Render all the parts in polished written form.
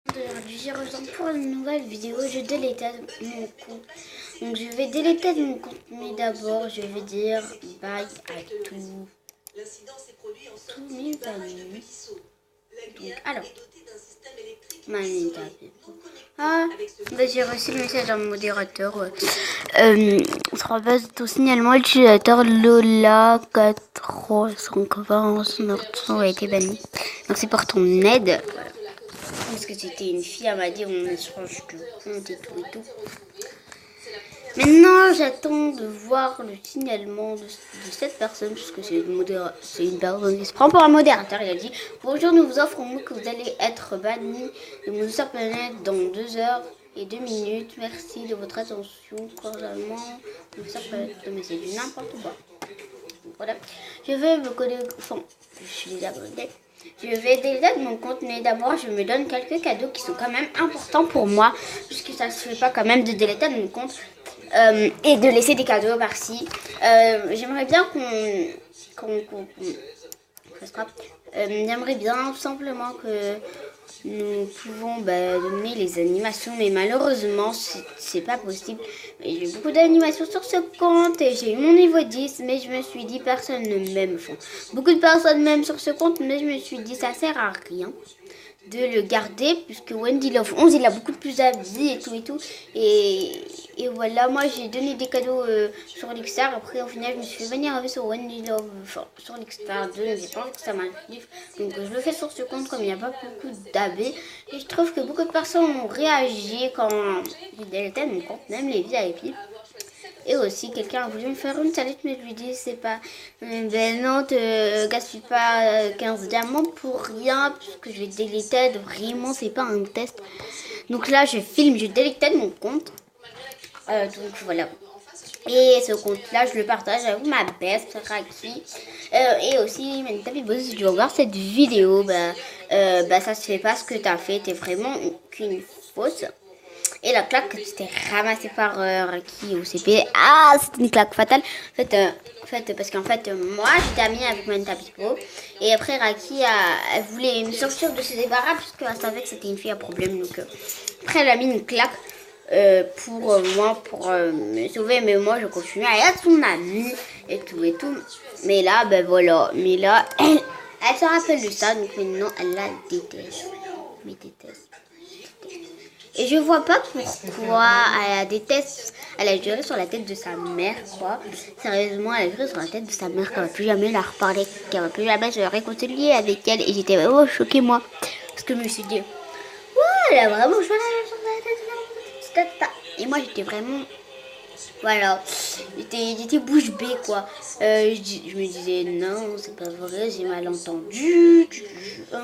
Aujourd'hui, je reviens pour une nouvelle vidéo. Je délète mon compte. Donc, je vais déléter mon compte, mais d'abord, je vais dire bye à tous mes amis. Donc, alors, ma interview. Ah, bah, j'ai reçu le message d'un modérateur. Sera base au signalement utilisateur Lola 420 son ordre a été banni. Merci pour ton aide. Voilà. Parce que c'était une fille, elle m'a dit on échange de compte et tout. Maintenant, j'attends de voir le signalement de cette personne, puisque c'est une personne qui se prend pour un modérateur. Il a dit bonjour, nous vous offrons que vous allez être banni de mon planète dans 2h02. Merci de votre attention. Cordialement, mais c'est du n'importe quoi. Voilà. Je vais me connecter. Enfin, je suis déjà connectée. Je vais déliter mon compte, mais d'abord je me donne quelques cadeaux qui sont quand même importants pour moi, puisque ça se fait pas quand même de déléter mon compte et de laisser des cadeaux par-ci. J'aimerais bien j'aimerais bien tout simplement que nous pouvons donner les animations, mais malheureusement c'est pas possible. J'ai beaucoup d'animations sur ce compte et j'ai eu mon niveau 10, mais je me suis dit personne ne m'aime. Enfin, beaucoup de personnes m'aiment sur ce compte, mais je me suis dit ça sert à rien de le garder, puisque Wendy Love 11 il a beaucoup de plus d'avis et tout. Et voilà, moi j'ai donné des cadeaux sur l'Xstar. Après au final je me suis fait venir avec sur Wendy Love, enfin sur l'Xstar 2, mais j'ai pas envie que ça m'arrive. Donc je le fais sur ce compte comme il n'y a pas beaucoup d'AB. Et je trouve que beaucoup de personnes ont réagi quand j'ai délété mon compte, même les VIP. Et aussi, quelqu'un a voulu me faire une salade, mais je lui dis, c'est pas... Ben non, te gaspille pas 15 diamants pour rien, puisque je vais déléter, vraiment, c'est pas un test. Donc là, je filme, je délétais mon compte. Donc voilà. Et ce compte-là, je le partage avec ma best, Raki. Et aussi, si tu regardes cette vidéo, ça se fait pas ce que t'as fait, t'es vraiment qu'une fausse. Et la claque, c'était ramassée par Raki au CP. Ah, c'était une claque fatale. En fait, parce qu'en fait, moi, j'étais amie avec Manta Pipo. Et après, Raki, elle voulait me sortir de ses débarras, parce qu'elle savait que c'était une fille à problème. Donc, après, elle a mis une claque pour moi, pour me sauver. Mais moi, je continue à être son amie et tout. Mais là, voilà. Mais là, elle se rappelle de ça. Donc maintenant, elle la déteste. Mais déteste. Et je vois pas pourquoi elle la déteste. Elle a juré sur la tête de sa mère, quoi. Sérieusement, elle a juré sur la tête de sa mère qu'elle va plus jamais la reparler, qu'elle va plus jamais se réconcilier avec elle. Et j'étais vraiment choquée, moi. Parce que je me suis dit, ouais, elle a vraiment joué sur la tête de sa mère. Et moi, j'étais vraiment... Voilà, j'étais bouche bée, quoi. Je me disais, non, c'est pas vrai, j'ai mal entendu. Non,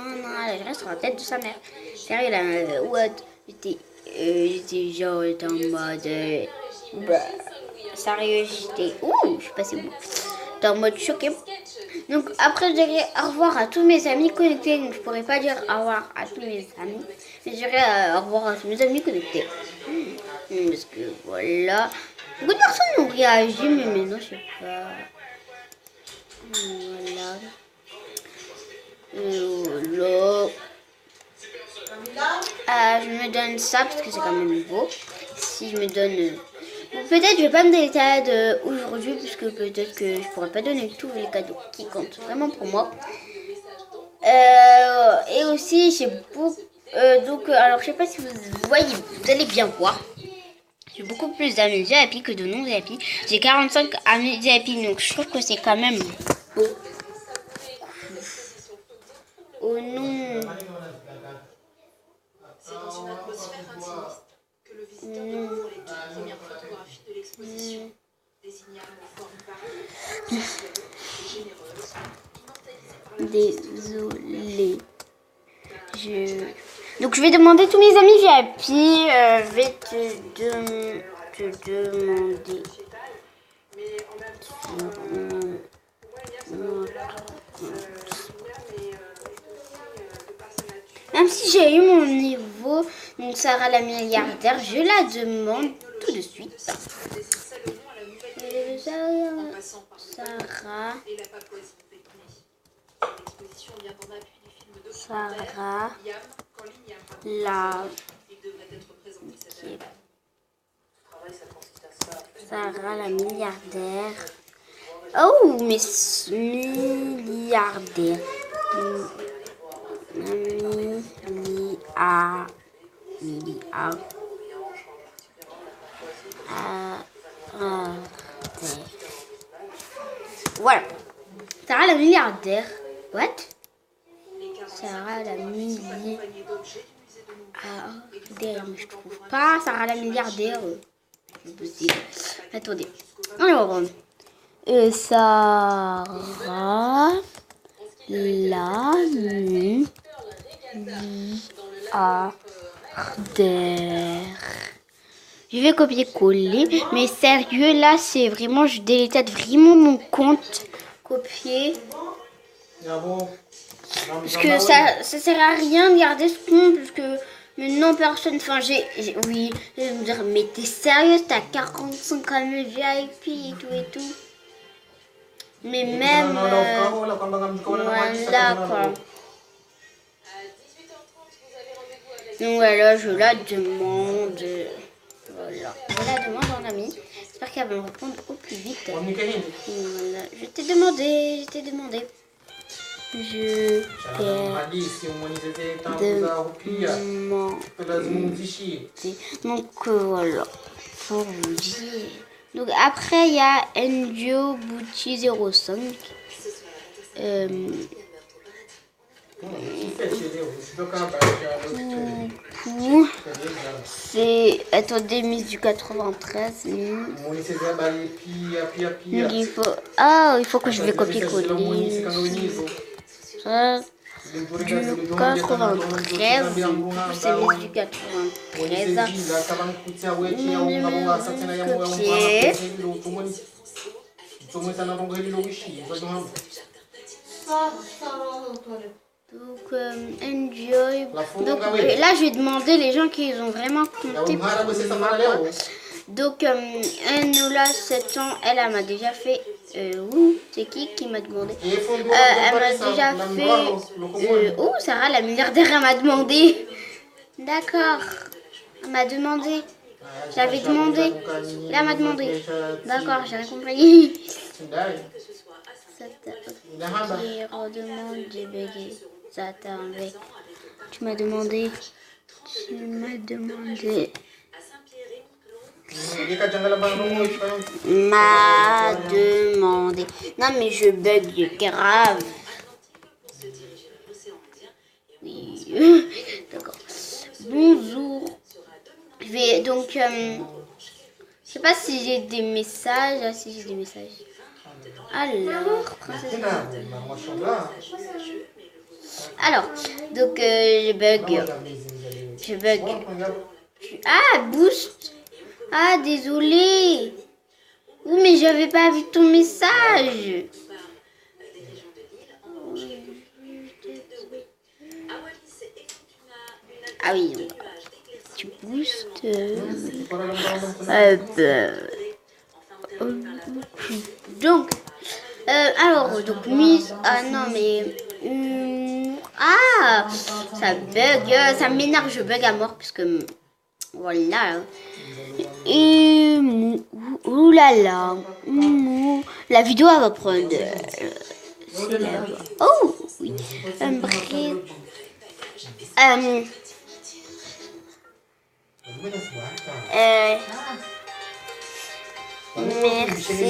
elle a juré sur la tête de sa mère. Sérieux, là, what? J'étais genre, j'étais en mode... sérieux, je suis passée où? J'étais en mode choquée. Donc après, je dirais au revoir à tous mes amis connectés. Donc je pourrais pas dire au revoir à tous mes amis. Mais je dirais au revoir à tous mes amis connectés. Parce que voilà. Beaucoup de personnes ont réagi, mais maintenant, je sais pas. Voilà. Voilà. Je me donne ça parce que c'est quand même beau. Si je me donne... peut-être je vais pas me déléter aujourd'hui, puisque peut-être que je pourrais pas donner tous les cadeaux qui comptent vraiment pour moi. Et aussi j'ai beaucoup... alors je sais pas si vous voyez, vous allez bien voir. J'ai beaucoup plus d'amis VIP que de non-VIP. J'ai 45 amis VIP, donc je trouve que c'est quand même beau. Oh non. C'est dans une atmosphère intimiste que le visiteur découvre les toutes premières photographies de l'exposition. Des signaux de forme variée, généreuse, Désolée. Donc je vais demander tous mes amis VIP. Je vais te demander. Même si j'ai eu mon niveau, donc Sarah la milliardaire, je la demande tout de suite. Sarah. La... Sarah la milliardaire. Oh, mais milliardaire. Milliardaire. Voilà. Sarah la milliardaire. What? Sarah la milliardaire. Mais je trouve pas. Sarah la milliardaire. C'est possible. Attendez. Alors. Sarah la milliardaire. Je vais copier-coller. Mais sérieux, là, c'est vraiment... Je délétate vraiment mon compte. Copier. Parce que ça sert à rien de garder ce compte. Parce que maintenant, personne... Enfin, oui, je vais me dire, mais t'es sérieuse, t'as 45 000 VIP et tout. Mais même... voilà, quoi. Donc voilà, je la demande... Voilà. Je la demande en ami. J'espère qu'elle va me répondre au plus vite. Voilà. Je t'ai demandé. Je donc voilà. Pour vous dire. Donc après il y a Endio Bouti 05. C'est... Attendez, mise du 93. Il faut que je vais copier-coller. Du 93. C'est mise du 93. Donc, enjoy. Donc, là, je vais demander les gens qui ont vraiment compté. Donc, Nola, 7 ans, elle m'a déjà fait. C'est qui m'a demandé? Elle m'a déjà fait. Sarah, la milliardaire, elle m'a demandé. D'accord. Elle m'a demandé. J'avais demandé. Là, elle m'a demandé. D'accord, j'ai rien compris. Qui redemande, j'ai bugué. Tu m'as demandé. Non mais je bug grave. Oui. D'accord. Bonjour. Je vais donc. Je sais pas si j'ai des messages. Ah, si j'ai des messages. Alors, donc je bug. Ah, boost. Ah, désolé. Oui, mais j'avais pas vu ton message. Ah oui, tu boostes. Donc, donc mise. Ah non, mais. Ça bug. Ça m'énerve, je bug à mort. Parce que. Voilà. Et. Oulala. La vidéo, elle va prendre. Oh, oui. Bref. Merci.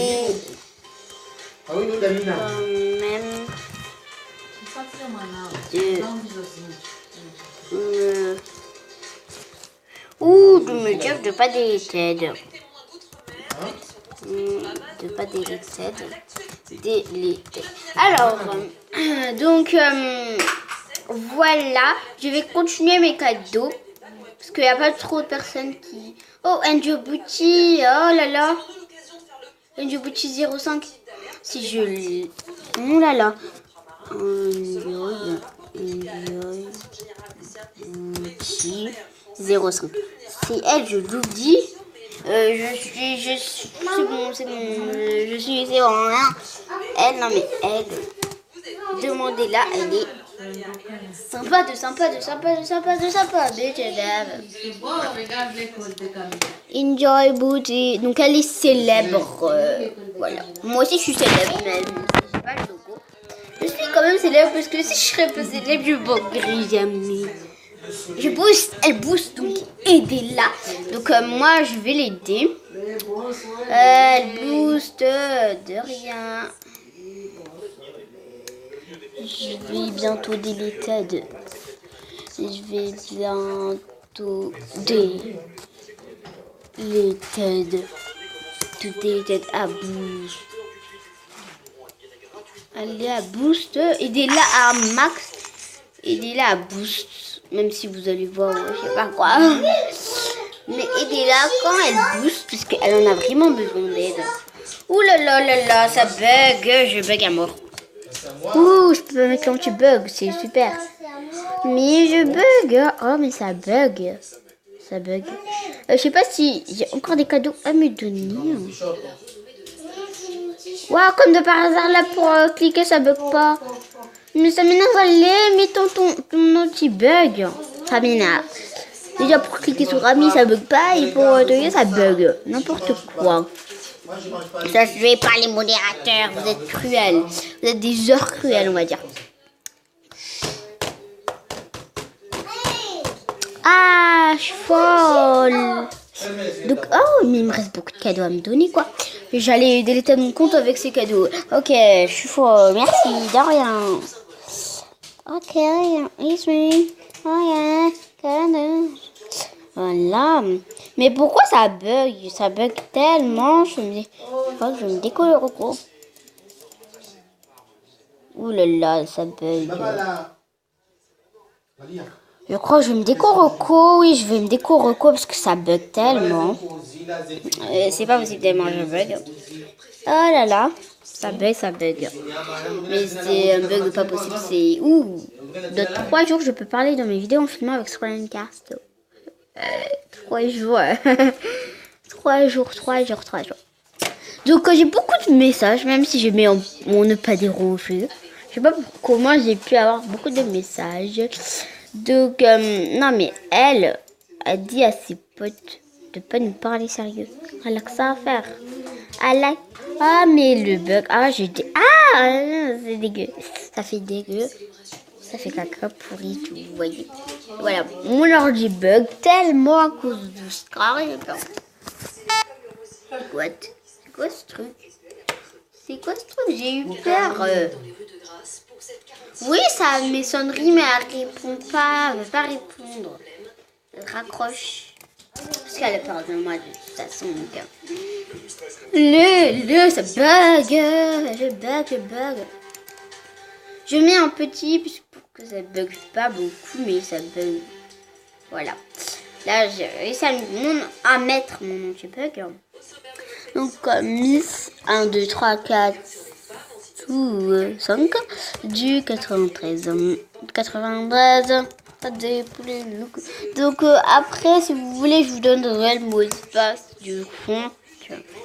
De me dire de pas déliter. De pas déliter. Alors, donc, voilà. Je vais continuer mes cadeaux. Parce qu'il n'y a pas trop de personnes qui... Oh, Endio Bouti. Oh là là. Endio Bouti 05. Si je... Oh là là. Bouti 05. C'est elle, je vous dis. C'est bon. C'est bon. Elle, non mais elle. Demandez-la, elle est Sympa, de sympa, de sympa, de sympa, de sympa. C'est beau, regarde l'école de Camille. Enjoy Booty. Donc elle est célèbre. Voilà. Moi aussi je suis célèbre, mais je sais pas le logo. Je suis quand même célèbre parce que si je serais pas célèbre, je boosterais jamais. Je booste, elle booste, donc aidez-la. Donc moi je vais l'aider. Elle booste de rien. Je vais bientôt deleted. Je vais bientôt deleted. Tout deleted à boost. Allez à boost. Aidez-la à max. Aidez-la à boost. Même si vous allez voir, je sais pas quoi. Mais aidez-la quand elle booste, puisqu'elle en a vraiment besoin d'aide. Ouh là là là là, ça bug. Je bug à mort. Ouh, je peux mettre l'anti-bug, c'est super. Mais je bug. Oh, mais ça bug. Ça bug. Je sais pas si j'ai encore des cadeaux à me donner. Waouh, comme de par hasard, là, pour cliquer, ça bug pas. Mais ça m'énerve, allez, mets ton anti-bug. Ça m'énerve. Déjà, pour cliquer sur Ami, ça bug pas. Et pour cliquer, ça bug. N'importe quoi. Ça, je vais pas les modérateurs. Vous êtes cruels. Vous êtes des heures cruelles, on va dire. Ah, je suis folle. Donc, oh, mais il me reste beaucoup de cadeaux à me donner, quoi. J'allais déléter mon compte avec ces cadeaux. Ok, je suis folle. Merci, de rien. Ok, it's me. Oh yeah, voilà. Mais pourquoi ça bug? Ça bug tellement. Je crois que je me décolle le recours. Ouh là là, ça bug. Je crois que je vais me décorer recours. Oui, je vais me décorer recours parce que ça bug tellement. C'est pas possible tellement je bug. Oh là là, ça bug, ça bug. Mais c'est un bug pas possible. C'est de 3 jours je peux parler dans mes vidéos en filmant avec Screencast. 3 jours. 3 jours. Donc j'ai beaucoup de messages, même si je mets mon ne pas déranger. Je sais pas comment j'ai pu avoir beaucoup de messages. Donc non mais elle a dit à ses potes de pas nous parler sérieux. Elle a que ça à faire. Ah mais le bug. Ah j'ai dit c'est dégueu. Ça fait dégueu. Ça fait caca pourri, tout, vous voyez. Voilà, mon ordi bug tellement à cause de Skype. What? C'est quoi ce truc? C'est quoi ce truc? J'ai eu peur. Oui, ça a mes sonneries, mais elle répond pas. Elle veut pas répondre. Elle raccroche. Parce qu'elle a peur de moi de toute façon. Ça bug. Je bug. Je mets un petit pour que ça bug pas beaucoup, mais ça bug. Voilà. Là, j'ai réussi à mettre mon anti-bug. Donc, Miss 1, 2, 3, 4, 5 du 93. 93. Donc, après, si vous voulez, je vous donnerai le mot de passe du compte.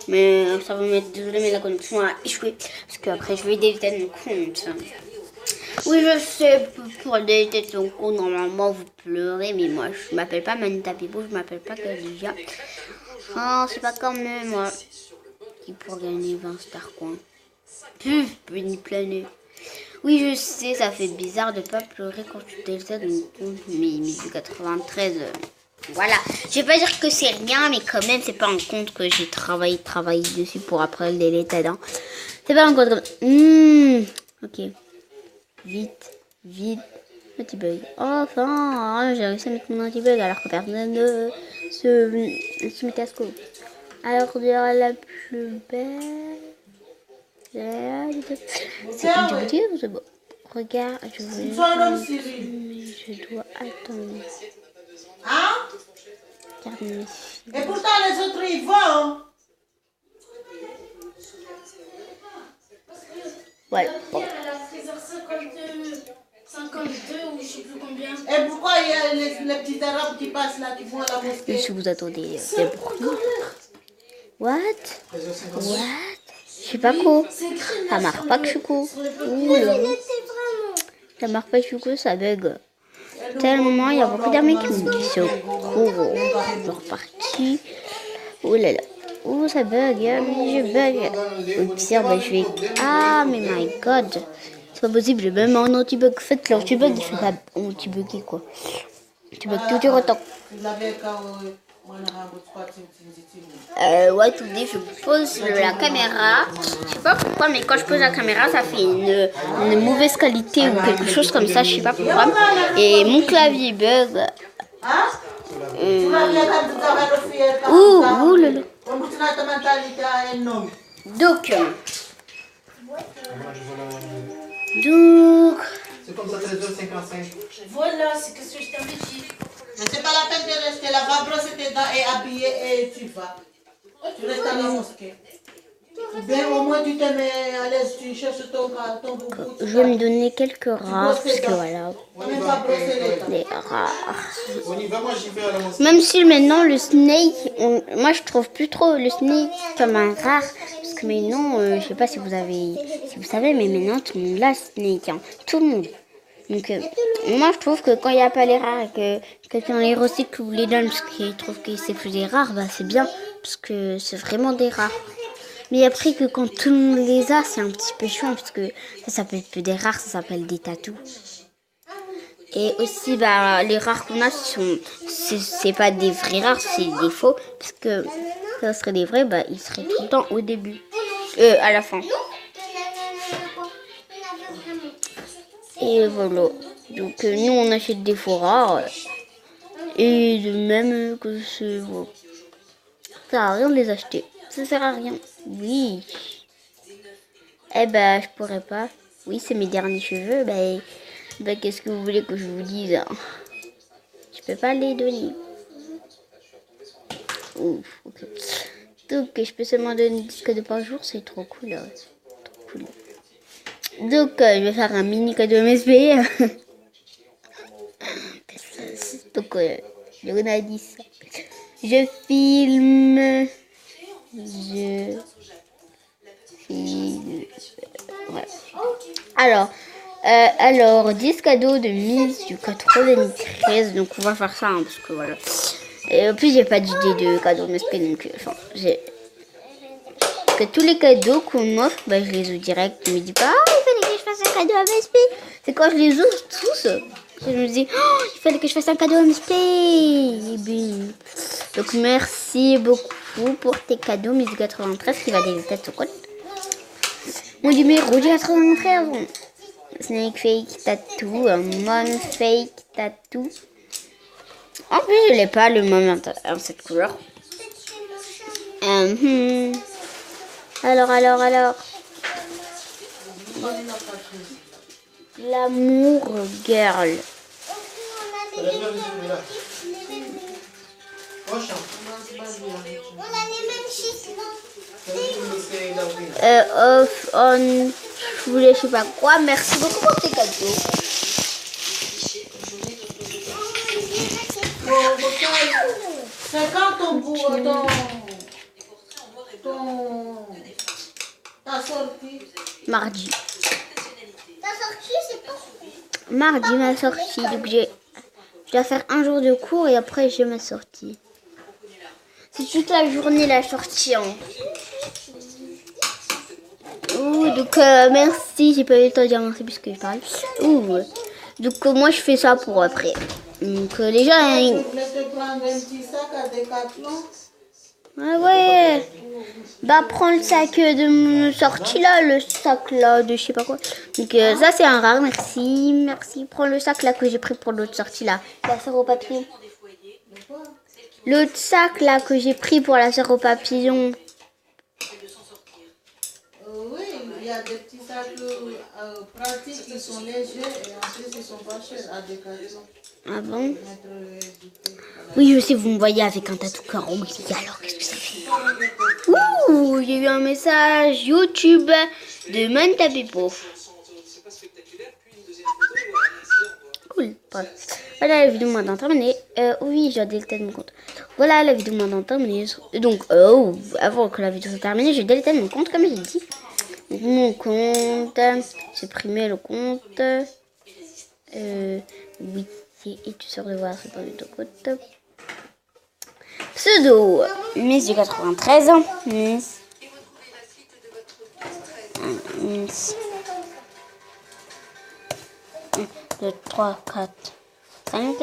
Mais ça va me mettre, désolé, mais la connexion a échoué. Parce qu'après, je vais déliter mon compte. Oui, je sais, pour déliter ton compte, normalement, vous pleurez. Mais moi, je m'appelle pas Manita Pipo, je m'appelle pas Khadija. Oh, c'est pas comme moi. Qui pour gagner 20 stars coins. Une planète. Oui, je sais, ça fait bizarre de pas pleurer quand tu délites ton compte. Mais du 93... Voilà, je vais pas dire que c'est rien, mais quand même, c'est pas un compte que j'ai travaillé dessus pour après le déliter. Hein. C'est pas un compte comme... Ok. Vite. Anti-bug. Enfin, j'ai réussi à mettre mon anti-bug alors que personne ne se mettait à ce coup. Alors, de la plus belle... C'est une boutique ou c'est beau? Regarde, je dois attendre. Hein? Et pourtant les autres ils vont. Voilà. Bon. Elle a 13h52 ou je sais plus combien. Et pourquoi il y a les petits arabes qui passent là, qui vont à la mosquée? Si vous attendez des bruits. What? Je sais pas quoi. Ça marche pas que je suis court. Ça marche pas du coup, ça bug. Tellement, il y a beaucoup d'amis qui me disent secours. Je suis reparti. Oh là là. Oh, ça bug, je bug. Au pire, bah, je vais... Ah, mais my god. C'est pas possible, j'ai même un anti-bug. En fait, l'anti-bug, il fait pas anti-bugger, quoi. Tu bugs toujours autant. Ouais, tout dit, je pose la caméra. Je sais pas pourquoi, mais quand je pose la caméra, ça fait une mauvaise qualité ou quelque chose comme ça, je sais pas pourquoi. Et mon clavier bug. Ouh là là. Donc. C'est comme ça, 13h55. Voilà, c'est ce que je t'avais dit. Mais c'est pas la peine de rester là, va brosser tes dents et habiller et tu vas. Tu restes à la mosquée. Ben au moins tu te mets à l'aise, tu cherches ton boubou. Je vais me donner quelques rares parce que voilà. Des rares. On y va, moi j'y vais à la mosquée. Même si maintenant le snake, moi je trouve plus trop le snake comme un rare. Parce que maintenant, je sais pas si vous savez, mais maintenant tout le monde l'a snake. Hein. Tout le monde. Donc moi je trouve que quand il n'y a pas les rares et que quelqu'un les recycle ou les donne parce qu'il trouve que c'est plus des rares, bah c'est bien. Parce que c'est vraiment des rares. Mais après que quand tout le monde les a, c'est un petit peu chiant parce que ça s'appelle plus des rares, ça s'appelle des tatous. Et aussi, bah, les rares qu'on a, c'est pas des vrais rares, c'est des faux. Parce que ça serait des vrais, bah, ils seraient tout le temps au début. À la fin. Et voilà. Donc, nous, on achète des faux rares. Et de même que c'est... Bon, ça sert à rien de les acheter. Ça sert à rien. Oui. Eh ben, je pourrais pas. Oui, c'est mes derniers cheveux. Ben, qu'est-ce que vous voulez que je vous dise hein? Je peux pas les donner. Ouf, ok. Donc, je peux seulement donner 10 cadeaux par jour. C'est trop cool. Hein. Trop cool. Donc, je vais faire un mini cadeau MSP. Donc, on a dit ça. Je filme. Ouais. Alors, 10 cadeaux de mise du code RODENI13. Donc, on va faire ça, hein, parce que voilà. Et en plus, j'ai pas d'idée de cadeaux MSP, donc, que tous les cadeaux qu'on m'offre, bah, je les ouvre direct. Je me dis pas, il fallait que je fasse un cadeau MSP. C'est quand je les ouvre tous. Je me dis, oh, il fallait que je fasse un cadeau MSP. Et bim. Donc, merci beaucoup pour tes cadeaux, Miss 93, qui va des têtes au code. Mon numéro du 93. Snake Fake Tattoo, Mom Fake Tattoo. En plus, je l'ai pas le Mom en cette couleur. Alors. L'amour girl. Off, on, je voulais je sais pas quoi. Merci beaucoup pour tes cadeaux. C'est quand ta sortie? Mardi. Ta sortie, c'est pas mardi ma sortie. Donc je dois faire un jour de cours et après j'ai ma sortie. C'est toute la journée la sortie. Hein. Donc merci, j'ai pas eu le temps de dire merci puisque je parle. Donc moi je fais ça pour après. Donc les gens... Tu voulais te prendre un petit sac à Decathlon? Ouais. Bah prends le sac de mon sortie là, le sac là de je sais pas quoi. Donc ça c'est un rare, merci. Prends le sac là que j'ai pris pour l'autre sortie là. La sœur au papillon. L'autre sac là que j'ai pris pour la sœur au papillon. Oui, il y a des petits sacs pratiques qui sont légers et en plus ils sont pas chers à Decathlon. Ah bon? Oui, je sais, vous me voyez avec un tatou cœur. Oui, alors qu'est-ce que ça fait? Ouh, j'ai eu un message YouTube de Mantapipo. Cool. Voilà, la vidéo maintenant terminée. Oui, j'ai délété mon compte. Voilà, la vidéo maintenant terminée. Donc, avant que la vidéo soit terminée, j'ai délété mon compte, comme j'ai dit. Mon compte, supprimer le compte. Oui, et tu sors de voir ce premier de compte. Pseudo, Miss du 93 ans. Miss. Miss. 1, 2, 3, 4, 5,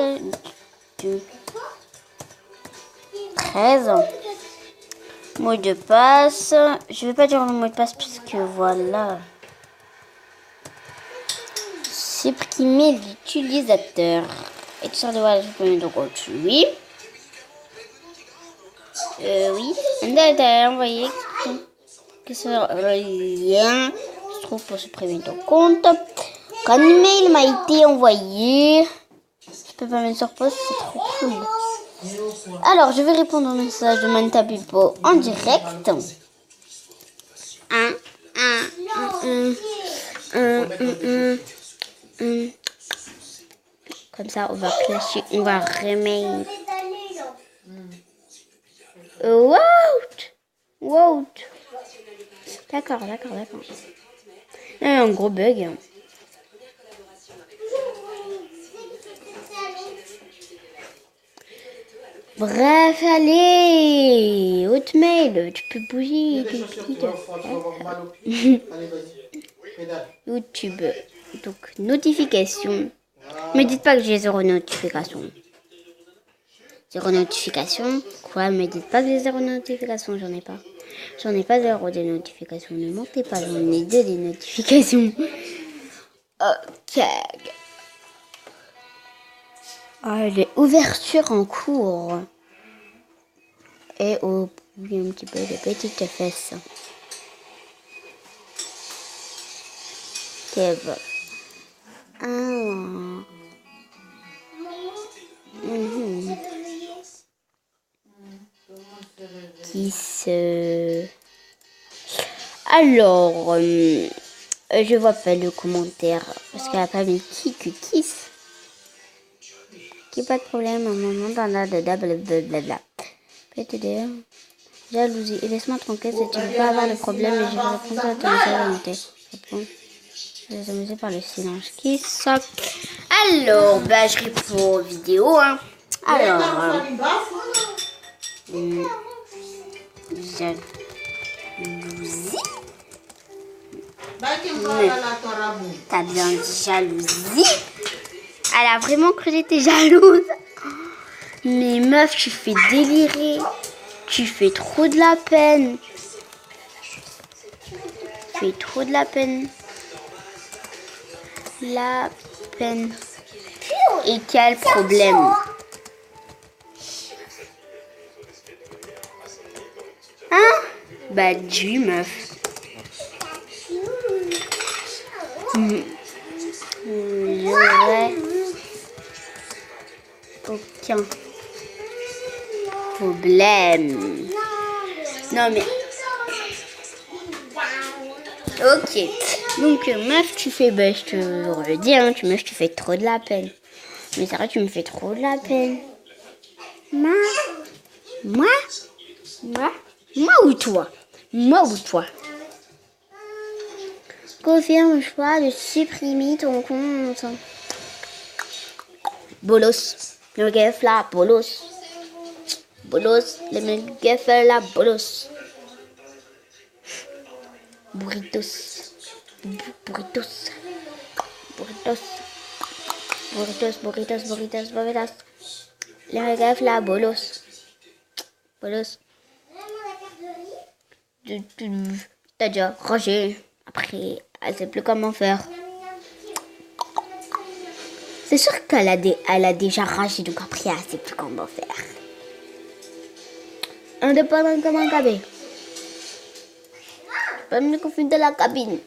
2, 13. Mot de passe. Je vais pas dire le mot de passe puisque voilà. Supprimer l'utilisateur. Et tu sors de voir le premier de compte. Oui. Oui. T'as envoyé que ce lien se trouve pour supprimer ton compte. Quand l'email m'a été envoyé, je peux pas mettre sur pause, c'est trop cool. Alors, je vais répondre au message de Manta Pipo en direct. Comme ça, on va clasher, on va remettre. Wow. D'accord. Il y a un gros bug. Bref, allez. Hotmail, tu peux bouger. YouTube. Donc, notification. Me dites pas que j'ai 0 notification. 0 notification. Quoi? Me dites pas que j'ai 0 notification. J'en ai pas. J'en ai pas 0 des notifications. Ne mentez pas. J'en ai 2 des notifications. Ok. Les ouvertures en cours. Et au bout un petit peu de petites fesses. C'est bon. Qui se... Alors, je vois pas le commentaire parce qu'elle a pas mis kiss. Pas de problème, un moment dans la de blablabla. PTD, jalousie. Et laisse-moi tranquille, si tu ne veux pas avoir de problème, et je vais répondre à ton message. Je vais t'amuser par le silence. Qui ça? Alors, bah, je réponds aux vidéos, hein. Alors, jalousie. T'as bien dit jalousie? Elle a vraiment cru que j'étais jalouse. Mais meuf, tu fais délirer. Tu fais trop de la peine. La peine. Et quel problème? Hein? Bah dis meuf. Aucun problème. Non mais... Ok. Donc meuf, tu fais... Bah, je te le dis, hein, meuf, tu fais trop de la peine. Mais c'est vrai, tu me fais trop de la peine. Moi ou toi? Confirme le choix de supprimer ton compte. Bolos. Le gaffe là, bolos. Le gaffe là, bolos. Burritos. Le gaffe là, bolos. T'as déjà rangé. Après, elle sait plus comment faire. C'est sûr qu'elle a déjà rangé, donc après, elle sait plus comment faire. Indépendant comme un cabine. Pas me confiner de la cabine.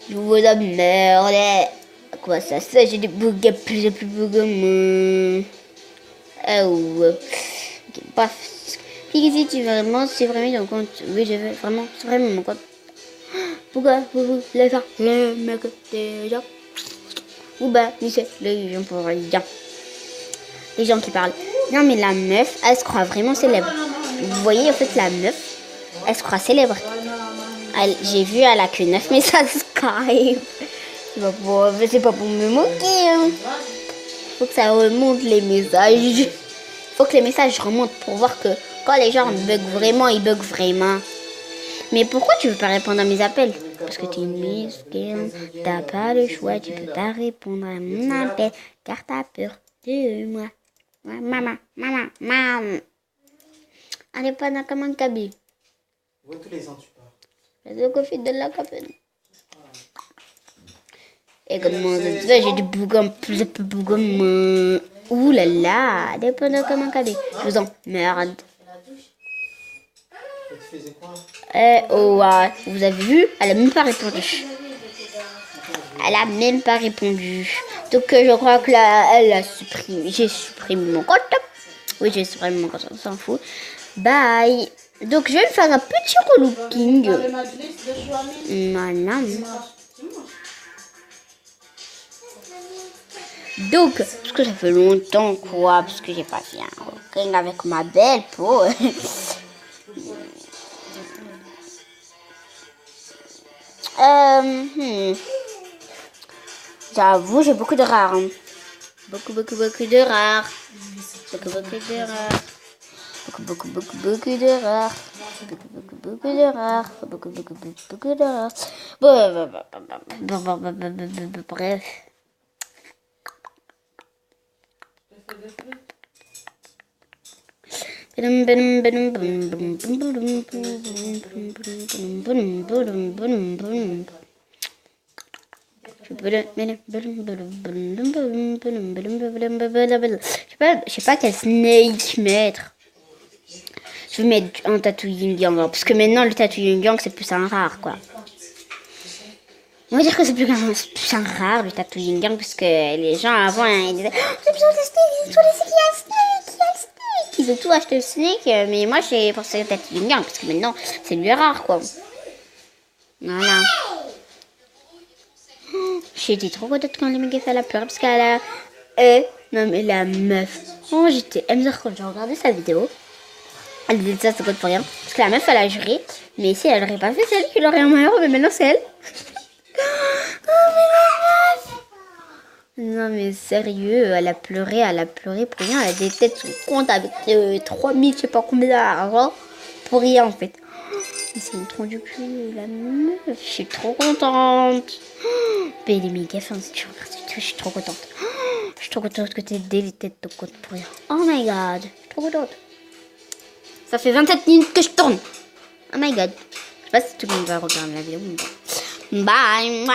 Je vous emmerde. Quoi ça se fait? J'ai des bugs, plus bugs. Ok, bref. Puis si tu veux vraiment supprimer ton compte, oui, je veux vraiment supprimer mon compte. Pourquoi vous voulez faire le mec des gens? Ou bah, c'est les gens pour rien. Les gens qui parlent. Non, mais la meuf, elle se croit vraiment célèbre. Vous voyez, en fait, la meuf, elle se croit célèbre. J'ai vu, elle a que 9 messages Skype. C'est pas pour me moquer. Hein. Faut que ça remonte les messages. Faut que les messages remontent pour voir que quand les gens bug vraiment, ils bug vraiment. Mais pourquoi tu veux pas répondre à mes appels? Parce que tu es mesquin, t'as pas le choix, tu peux pas répondre à mon appel car t'as peur de moi. Maman. Allez, pas dans comme un cabine. Tous les ans, tu pars. Je confie de la cabine. Et comment ça se fait, j'ai des bougons, plus de bougons. Ouh là là, dépendant comme un cabine. Je vous emmerde. Tu faisais quoi? Vous avez vu? Elle a même pas répondu. Elle a même pas répondu. Donc je crois que là, elle a supprimé. J'ai supprimé mon compte. Oui, j'ai supprimé mon compte, on s'en fout. Bye. Donc je vais me faire un petit relooking. Voilà. Donc, parce que ça fait longtemps quoi, parce que j'ai pas fait un relooking avec ma belle peau. J'avoue, j'ai beaucoup de rares. Hein. Beaucoup de rares. Beaucoup de rares. Beaucoup de rares. Beaucoup de rares. Beaucoup de rares. Bref. Je sais pas quel snake mettre. Je vais mettre un tatou yin yang parce que maintenant le tatou yin yang c'est plus un rare quoi. On va dire que c'est plus un rare le tatou yin yang parce que les gens avant ils disaient j'ai besoin de snake, ils ont tout acheté le snake mais moi j'ai pensé au tatou yin yang parce que maintenant c'est lui rare quoi. Voilà. J'étais trop contente quand les mecs fait la pleurer parce qu'elle a... non mais la meuf. Oh j'étais émère quand j'ai regardé sa vidéo. Elle disait ça, c'est quoi pour rien. Parce que la meuf elle a juré. Mais si elle l'aurait pas fait, c'est elle qui l'aurait en malheureux. Mais maintenant c'est elle. Oh mais la meuf. Non mais sérieux, elle a pleuré pour rien. Elle a des têtes sur le compte avec 3000 je sais pas combien d'argent. Pour rien en fait. C'est une tronc du cul, la meuf. Je suis trop contente. Mais les méga fans, si tu regardes je suis trop contente. Je suis trop contente que tu aies délité de ton compte pour rien. Oh my god, je suis trop contente. Ça fait 27 minutes que je tourne. Oh my god. Je sais pas si tout le monde va regarder la vidéo. Bye.